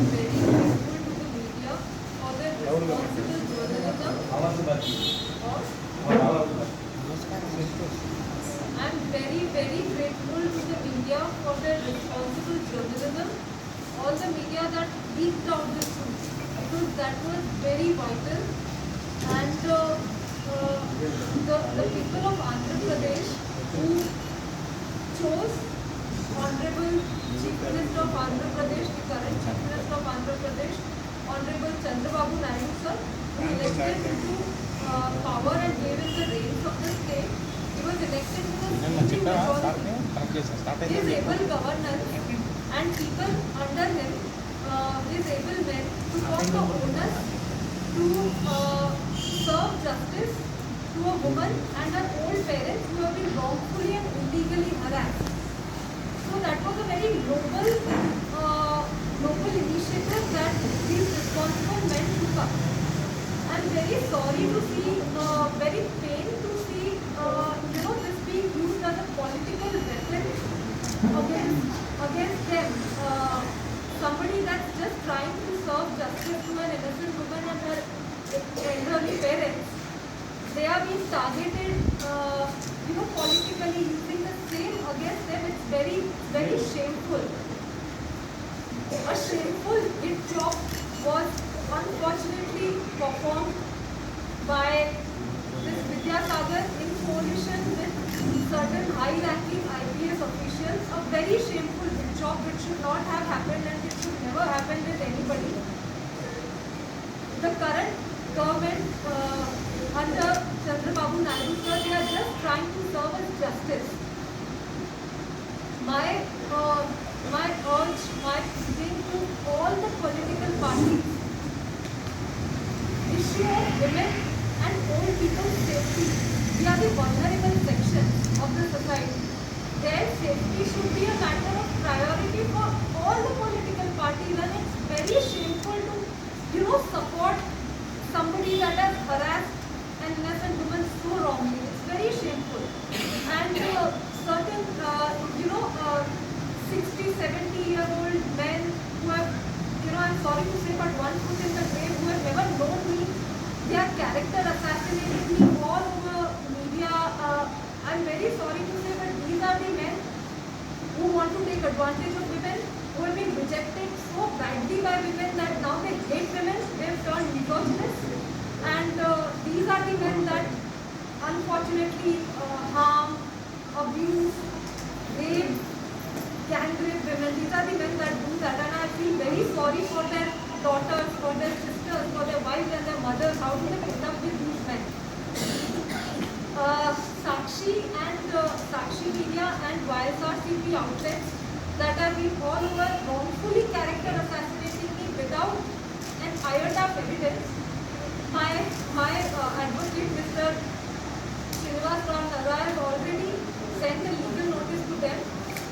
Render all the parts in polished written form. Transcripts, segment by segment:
very grateful to the media for their responsible journalism. I'm very, very grateful to the media for their responsible journalism. All the media that leaked out this truth, because that was very vital. And the people of Andhra Pradesh who chose Honorable Chief Minister of Andhra Pradesh, the current Chief Minister of Andhra Pradesh, Honorable Chandrababu Naidu sir, who elected into power and gave him the reins of the state. He was elected with a his able governance and people under him, his able men, to form the onus to serve justice to a woman and her old parents who have been wrongfully and illegally harassed. So that was a very noble initiative that these responsible men took up. I'm very sorry to see, very pained to see, this being used as a political weapon against them. Somebody that's just trying to serve justice to an innocent woman and her elderly parents. They are being targeted, politically using the same against them. It's very, very shameful. A shameful hit job was unfortunately performed by this Vidyasagar in coalition with certain high-ranking IPS officials. A very shameful hit job which should not have happened and it should never happen with anybody. The current government under Chandrababu Naidu sir, they are just trying to serve as justice. My urge, my thing to all the political parties, issue of women and old people's safety. We are the vulnerable section of the society. Their safety should be a matter of priority for all the political parties, and it's very shameful to, support somebody that has harassed an innocent woman so wrongly. It's very shameful. And certain, 60, 70-year-old men who have, I'm sorry to say, but one foot in the grave, who have never known me, they are character assassinating me all over media. I'm very sorry to say, but these are the men who want to take advantage of women, who have been rejected so badly by women that now they hate women. They have turned misogynist. And these are the men that unfortunately harm, abuse, rape, gang rape women. These are the men that do that, and I feel very sorry for their daughters, for their sisters, for their wives and their mothers. How do they put up with these men? Sakshi and Sakshi Media and YSRCP outlets that have been all over wrongfully character assassinating me without an iota of evidence. My advocate, Mr. Srinivas Rao Narra, has already sent a legal notice to them,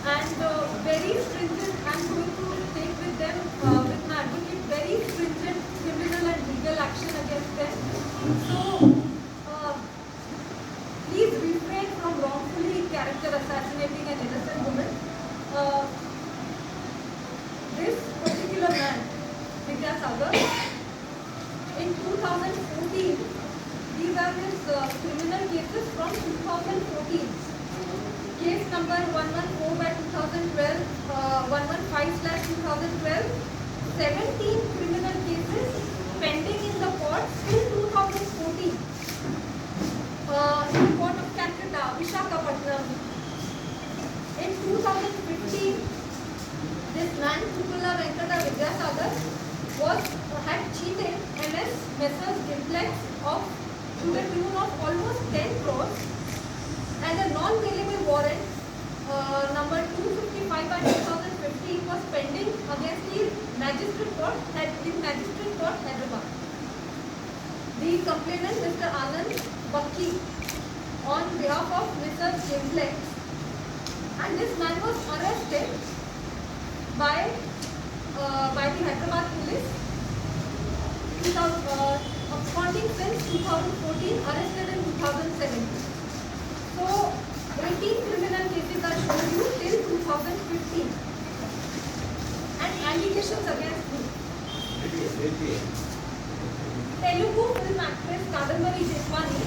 and very stringent, I'm going to take with them, with my advocate, very stringent criminal and legal action against them. So, please refrain from wrongfully character assassinating an innocent woman. This particular man, Vidyasagar, in 2014, these are his criminal cases from 2014. Case number 114 by 2012, 115/2012, 17 criminal cases pending in the court till 2014. In the court of Calcutta, Visakhapatnam. In 2015, this man, Kukula Venkata Vidyasagar, had cheated MS Messrs Gimplex to the tune of almost 10 crores, and a non-bailable warrant number 255 by 2015 was pending against the Magistrate Court, Hyderabad. The complainant, Mr. Anand Bakki, on behalf of Mr. Gimplex, and this man was arrested by the Hyderabad police, absconding since 2014, arrested in 2017. So, 18 criminal cases are shown you till 2015, and allegations against me. Telugu film actress Kadambari Jethwani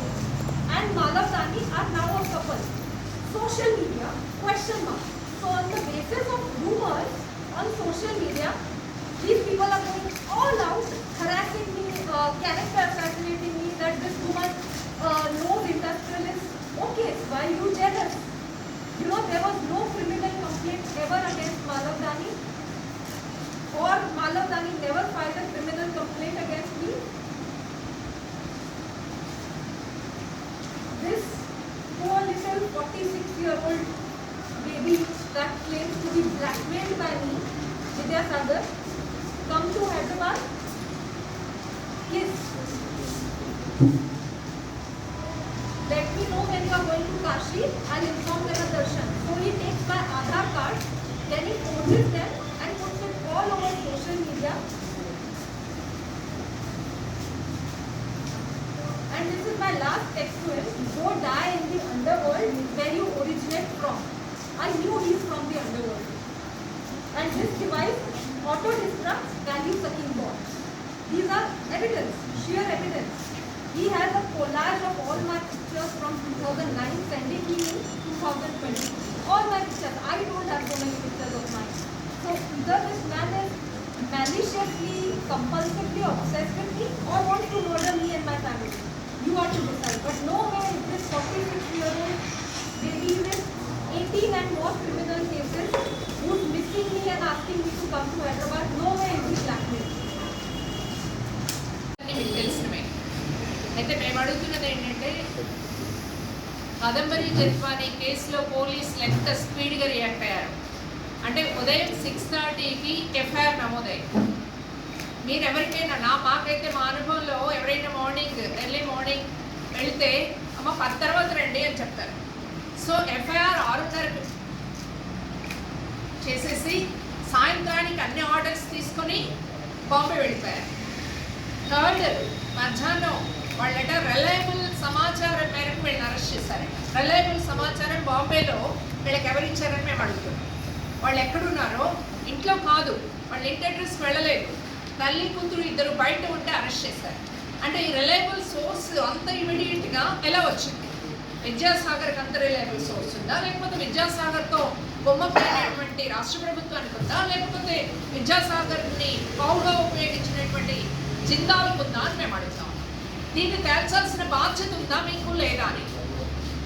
and Malav Dani are now a couple. Social media, question mark. So on the basis of rumors on social media, these people are going all out, harassing me, character assassinating me, that this woman knows industrialists. Okay, why are you jealous? You know, there was no criminal complaint ever against Malav Dani, or Malav Dani never filed a criminal complaint against me. This poor little 46-year-old baby that claims to be blackmailed by me, Vidya Sagar, come to Hyderabad. Please let me know when you are going to Kashi. I'll inform Mera Darshan. So he takes my Aadhaar card, then he poses them and puts it all over social media. And this is my last text to him. Go die in the underworld where you originate from. I knew he is from the underworld. And this device auto destructs value sucking bots. These are evidence, sheer evidence. He has a collage of all my pictures from 2009 sending me in 2020. All my pictures. I don't have so many pictures of mine. So either this man is maliciously, compulsively obsessed with me or wants to murder me and my family. You are to decide. But no way is this 46-year-old baby with 18 and more criminal cases who's missing me and asking me to come to Hyderabad. No way is he blackmailed. మీకు తెలిసినవే అయితే మేము అడుగుతున్నది ఏంటంటే కాదంబరి జత్వాని కేసులో పోలీసులు ఎంత స్పీడ్గా react అయ్యారు అంటే ఉదయం 6:30కి ఎఫ్ఐఆర్ నమోదైంది. మీరు ఎవరికైనా మాకైతే మా అనుభవంలో ఎవరైనా ఎర్లీ మార్నింగ్ వెళితే అమ్మ 10 తర్వాత రండి అని చెప్తారు. సో ఎఫ్ఐఆర్ 6:30కి చేసేసి సాయంత్రానికి అన్ని ఆర్డర్స్ తీసుకొని బాంబే వెళ్ళిపోయారు. థర్డ్ మధ్యాహ్నం వాళ్ళట రిలయబుల్ సమాచారం మేరకు వీళ్ళని అరెస్ట్ చేశారు. రిలయబుల్ సమాచారం బాంబేలో వీళ్ళకి ఎవరిచ్చారని మేము అడుగుతున్నాం. వాళ్ళు ఎక్కడున్నారో ఇంట్లో కాదు, వాళ్ళ ఇంటి అడ్రస్కి వెళ్ళలేదు, తల్లి కూతురు ఇద్దరు బయట ఉంటే అరెస్ట్ చేశారు. అంటే ఈ రిలయబుల్ సోర్స్ అంత ఇమీడియట్గా ఎలా వచ్చింది? విద్యాసాగర్కి అంత రిలయబుల్ సోర్స్ ఉందా, లేకపోతే విద్యాసాగర్తో బొమ్మపోయినటువంటి రాష్ట్ర ప్రభుత్వానికి ఉందా, లేకపోతే విద్యాసాగర్ని పౌగా ఉపయోగించినటువంటి జిందాల్కు ఉందా అని మేము అడుగుతాం. దీన్ని తేల్చాల్సిన బాధ్యత ఉందా మీకు లేదా అని.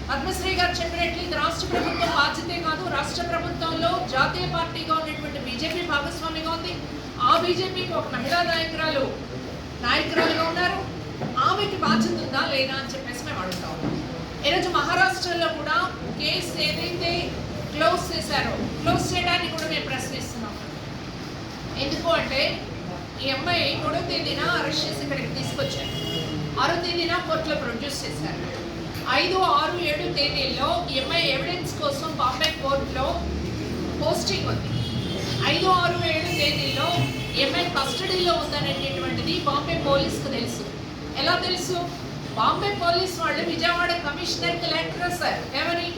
పద్మశ్రీ గారు చెప్పినట్లు ఇది రాష్ట్ర ప్రభుత్వం బాధ్యతే కాదు, రాష్ట్ర ప్రభుత్వంలో జాతీయ పార్టీగా ఉన్నటువంటి బీజేపీ భాగస్వామిగా ఉంది. ఆ బీజేపీకి ఒక మహిళా నాయకురాలుగా ఉన్నారు. ఆమెకి బాధ్యత ఉందా లేదా అని చెప్పేసి మేము అడుగుతాం. ఈరోజు మహారాష్ట్రలో కూడా కేసు ఏదైతే క్లోజ్ చేశారో క్లోజ్ చేయడానికి కూడా మేము ప్రశ్నిస్తున్నాం. ఎందుకు అంటే ఈ అమ్మాయి 3వ తేదీన అరెస్ట్ చేసి ఇక్కడికి తీసుకొచ్చారు. 6వ తేదీన కోర్టులో ప్రొడ్యూస్ చేశారు. 5, 6, 7 తేదీల్లో ఈ అమ్మాయి ఎవిడెన్స్ కోసం బాంబే కోర్టులో పోస్టింగ్ ఉంది. 5, 6, 7 తేదీల్లో ఈ అమ్మాయి కస్టడీలో ఉందనేటటువంటిది బాంబే పోలీస్కు తెలుసు. ఎలా తెలుసు? బాంబే పోలీస్ వాళ్ళు విజయవాడ కమిషనర్కి లెటర్ రాశారు. ఏమని?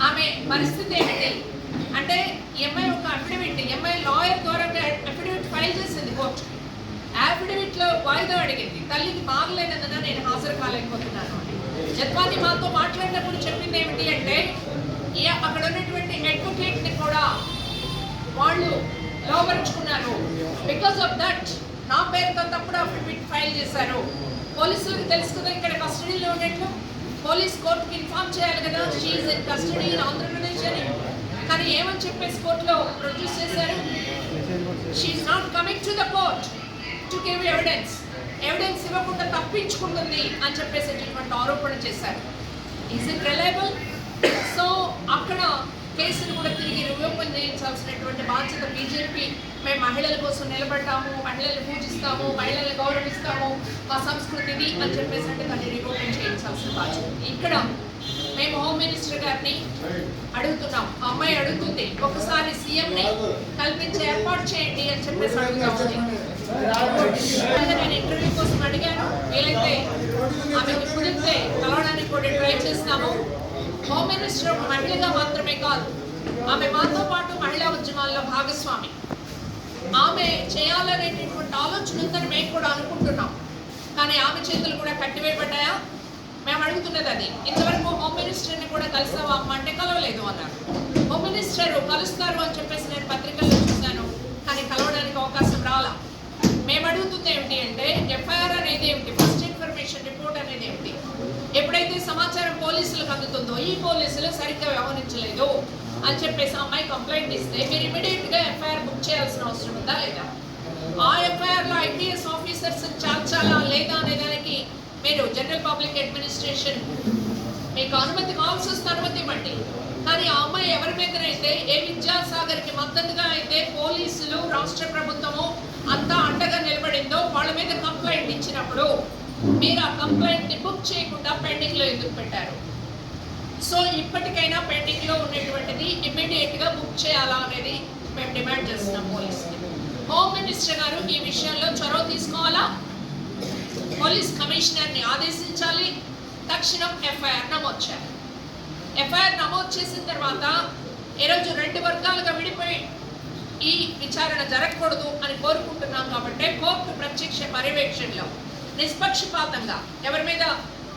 ఆమె పరిస్థితి ఏమిటి అంటే ఈ అమ్మాయి ఒక అఫిడవిట్, ఈ అమ్మాయి లాయర్ ద్వారా అఫిడవిట్ ఫైల్ చేసింది కోర్టు. అఫిడవిట్లో వాయిదా అడిగింది. తల్లికి బాగలేనందున నేను హాజరు కాలేకపోతున్నాను అని. జత్వాని మాతో మాట్లాడినప్పుడు చెప్పింది ఏమిటి అంటే అక్కడ ఉన్నటువంటి అడ్వకేట్ని కూడా వాళ్ళు లోపరుచుకున్నారు. బికాస్ ఆఫ్ దట్ నా పేరుతో తప్పుడు అఫిడవిట్ ఫైల్ చేశారు. పోలీసులకు తెలుసు కదా ఇక్కడ కస్టడీలో ఉన్నట్లు. పోలీస్ కోర్టుకి ఇన్ఫార్మ్ చేయాలి కదా she's in custody in Andhra Pradesh అని. కానీ ఏమని చెప్పేసి కోర్టులో ప్రొడ్యూస్ చేశారు? She's not coming to the court to give evidence. Evidence ఇవ్వకుండా తప్పించుకుంటుంది అని చెప్పేసేటటువంటి ఆరోపణ చేశారు. Is it reliable? సో అక్కడ కేసును కూడా తిరిగి రివ్యూపన్ చేయించాల్సినటువంటి బాధ్యత బీజేపీ. మేము మహిళల కోసం నిలబడ్డాము, మహిళలను పూజిస్తాము, మహిళలను గౌరవిస్తాము, మా సంస్కృతిని అని చెప్పేసి అంటే దాన్ని రివ్యూపన్ చేయించాల్సిన బాధ్యత. ఇక్కడ మేము హోమ్ మినిస్టర్ గారిని అడుగుతున్నాం. ఆ అమ్మాయి అడుగుతుంది ఒకసారి సీఎంని కల్పించే ఏర్పాటు చేయండి అని చెప్పేసి అడుగుతాము. నేను ఇంటర్వ్యూ కోసం అడిగాను. వీలైతే ఆమెకు కుదిరితే కలవడానికి కూడా ట్రై చేస్తాము. హోమ్ మినిస్టర్ ఒక మహిళగా మాత్రమే కాదు, ఆమె మాతో పాటు మహిళా ఉద్యమాల్లో భాగస్వామి. ఆమె చేయాలనేటటువంటి ఆలోచన ఉందని మేము కూడా అనుకుంటున్నాం. కానీ ఆమె చేతులు కూడా కట్టివేయబడ్డాయా? మేము అడుగుతున్నది అది. ఇంతవరకు హోమ్ మినిస్టర్ని కూడా కలిసావా అమ్మ అంటే కలవలేదు అన్నారు. హోమ్ మినిస్టర్ కలుస్తారు అని చెప్పేసి నేను పత్రికల్లో చూశాను, కానీ కలవడానికి అవకాశం రాలా. మేము అడుగుతుంది ఏమిటి అంటే ఎఫ్ఐఆర్ అనేది ఏమిటి, ఫస్ట్ ఇన్ఫర్మేషన్ రిపోర్ట్ అనేది ఏమిటి? ఎప్పుడైతే సమాచారం పోలీసులకు అందుతుందో ఈ పోలీసులు సరిగ్గా వ్యవహరించలేదు అని చెప్పేసి అమ్మాయి కంప్లైంట్ ఇస్తే మీరు ఇమీడియట్గా ఎఫ్ఐఆర్ బుక్ చేయాల్సిన అవసరం ఉందా లేదా? ఆ ఎఫ్ఐఆర్లో ఐపీఎస్ ఆఫీసర్స్ చేర్చాలా లేదా అనే దానికి మీరు జనరల్ పబ్లిక్ అడ్మినిస్ట్రేషన్ మీకు అనుమతి కావాల్సి వస్తే అనుమతి ఇవ్వండి. కానీ ఆ అమ్మాయి ఎవరి మీదనైతే ఏ విద్యాసాగర్కి మద్దతుగా అయితే పోలీసులు రాష్ట్ర ప్రభుత్వము అంతా అండగా నిలబడిందో వాళ్ళ మీద కంప్లైంట్ ఇచ్చినప్పుడు మీరు ఆ కంప్లైంట్ని బుక్ చేయకుండా పెండింగ్లో ఎందుకు పెట్టారు? సో ఇప్పటికైనా పెండింగ్లో ఉన్నటువంటిది ఇమ్మీడియట్గా బుక్ చేయాలా అనేది మేము డిమాండ్ చేస్తున్నాం పోలీసులు. హోమ్ మినిస్టర్ గారు ఈ విషయంలో చొరవ తీసుకోవాలా, పోలీస్ కమిషనర్ని ఆదేశించాలి, తక్షణం ఎఫ్ఐఆర్ నమోదు చేయాలి. ఎఫ్ఐఆర్ నమోదు చేసిన తర్వాత ఈరోజు 2 వర్గాలుగా విడిపోయి ఈ విచారణ జరగకూడదు అని కోరుకుంటున్నాం. కాబట్టి కోర్టు ప్రత్యక్ష పర్యవేక్షణలో నిష్పక్షపాతంగా ఎవరి మీద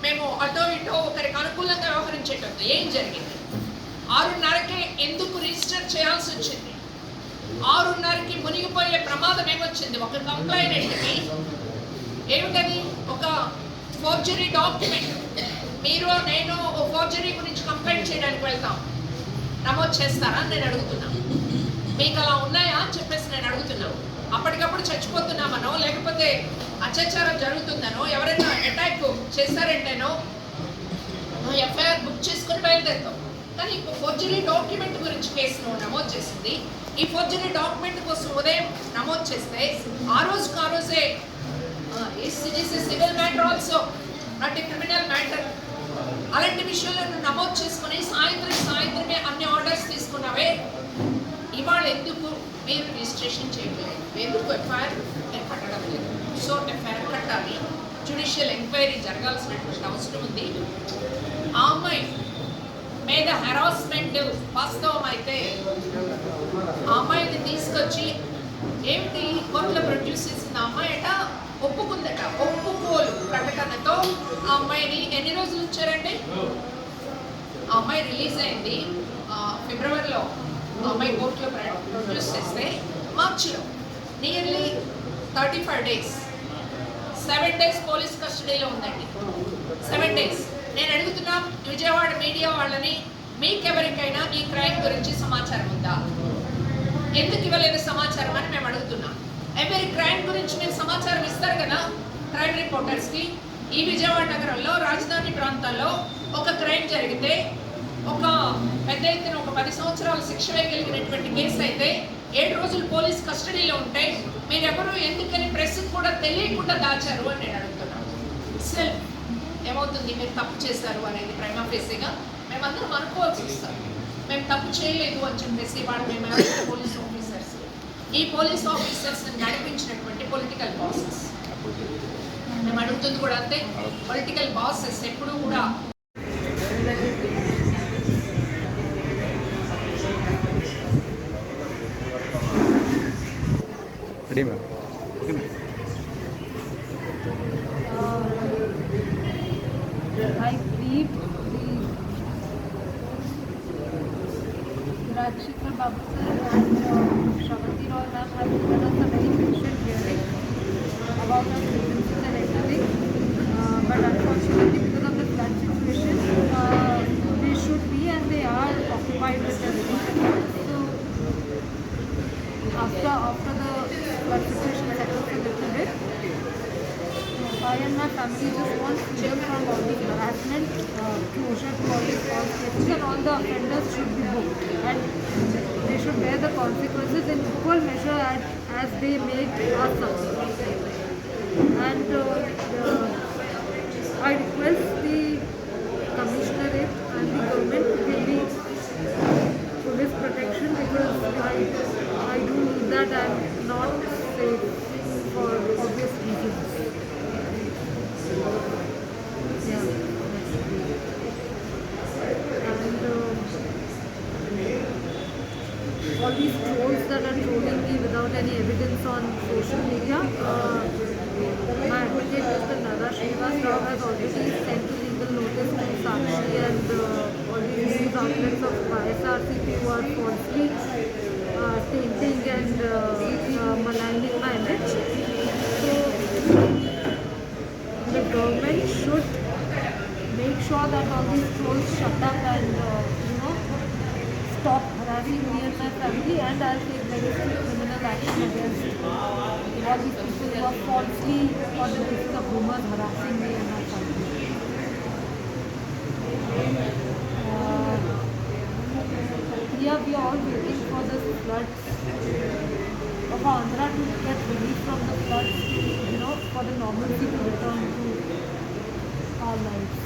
మేము అటో ఇటో ఒకరికి అనుకూలంగా వ్యవహరించేటట్టు ఏం జరిగింది, 6:30కే ఎందుకు రిజిస్టర్ చేయాల్సి వచ్చింది, 6:30కి మునిగిపోయే ప్రమాదం ఏమొచ్చింది, ఒక కంప్లైంట్కి ఏమిటది, ఒక ఫోర్జరీ డాక్యుమెంట్. మీరు నేను ఫోర్జరీ గురించి కంప్లైంట్ చేయడానికి వెళ్తాం, నమోదు చేస్తారా అని నేను అడుగుతున్నాను. మీకు అలా ఉన్నాయా అని చెప్పేసి నేను అడుగుతున్నాను. అప్పటికప్పుడు చచ్చిపోతున్నామనో లేకపోతే అత్యాచారం జరుగుతుందనో ఎవరైనా అటాక్ చేస్తారంటేనో ఎఫ్ఐఆర్ బుక్ చేసుకుని బయలుదేరుతాం. కానీ ఇప్పుడు ఫోర్జరీ డాక్యుమెంట్ గురించి కేసును నమోదు చేసింది. ఈ ఫోర్జరీ డాక్యుమెంట్ కోసం ఉదయం నమోదు చేస్తే ఆ రోజే civil matter also not a criminal matter. అలాంటి విషయంలో నమోదు చేసుకుని సాయంత్రమే అన్ని ఆర్డర్స్ తీసుకున్నావే, ఇవాళ ఎందుకు మీరు రిజిస్ట్రేషన్ చేయలేదు, ఎందుకు ఎఫ్ఐఆర్ మీరు కట్టడం లేదు? సో ఎఫ్ఐఆర్ కట్టాలి, జ్యుడిషియల్ ఎంక్వైరీ జరగాల్సినటువంటి అవసరం ఉంది. ఆ అమ్మాయి మీద హెరాస్మెంట్ వాస్తవం అయితే ఆ అమ్మాయిని తీసుకొచ్చి ఏమిటి కోర్టులో ప్రొడ్యూస్ చేసింది. ఆ అమ్మాయి అట ఒప్పుకుందట, ఒప్పుకోలు ప్రకటనతో ఆ అమ్మాయిని ఎన్ని రోజులు ఉంచారంటే, ఆ అమ్మాయి రిలీజ్ అయింది ఫిబ్రవరిలో. ఆ అమ్మాయి కోర్టులో ప్రొడ్యూస్ చేస్తే మార్చిలో నియర్లీ 35 days, 7 days పోలీస్ కస్టడీలో ఉందండి. 7 days. నేను అడుగుతున్నా విజయవాడ మీడియా వాళ్ళని, మీకెవరికైనా ఈ క్రైమ్ గురించి సమాచారం ఉందా? ఎందుకు ఇవ్వలేదు సమాచారం అని మేము అడుగుతున్నాం. ఎవరి క్రైమ్ గురించి మీరు సమాచారం ఇస్తారు కదా క్రైమ్ రిపోర్టర్స్కి. ఈ విజయవాడ నగరంలో రాజధాని ప్రాంతాల్లో ఒక క్రైమ్ జరిగితే ఒక పెద్ద ఎత్తున ఒక 10 సంవత్సరాలు శిక్ష వేయగలిగినటువంటి కేసు అయితే 7 రోజులు పోలీస్ కస్టడీలో ఉంటే మీరెవరు ఎందుకని ప్రెస్కి కూడా తెలియకుండా దాచారు అని నేను అడుగుతున్నాను. అసలు ఏమవుతుంది, మీరు తప్పు చేశారు అనేది ప్రైమా ఫేసీగా మేమందరం అనుకోవాల్సి వస్తాం. మేము తప్పు చేయలేదు అని చెప్పేసి వాళ్ళు మేము పోలీస్ ఆఫీసర్స్, ఈ పోలీస్ ఆఫీసర్స్ని నడిపించినటువంటి పొలిటికల్ బాసెస్. మేము అడుగుతుంది కూడా అంతే, పొలిటికల్ బాసెస్ ఎప్పుడు కూడా I believe Rajshekar Babu sir and Shravati Roy ma'am have given us a very patient hearing about our grievances and everything. But unfortunately, because of the flood situation, they should be and they are occupied with everything. So after the flood situation settles a little bit, I and my family just want freedom from all the harassment, closure to all the false cases, and all the offenders should be booked, and they should bear the consequences in equal measure as they made us suffer. And I request the commissionerate and the government to give me police protection, because I do need that. I am not safe for obvious reasons. Yeah. And all these trolls that are trolling me without any evidence on social media. My advocate, Mr. Nada Srinivas Rao, has already sent a legal notice to Sakshi and all these news outlets of YSRCP who are falsely tainting and maligning my image. So the government should make sure that all these trolls shut up and stop harassing me and my family, and I'll take very strict criminal action against all these people who are falsely on the basis of rumors harassing me and my family. Yeah, we are all waiting for the floods of Andhra to get relief from the floods to, for the normalcy to return to our lives.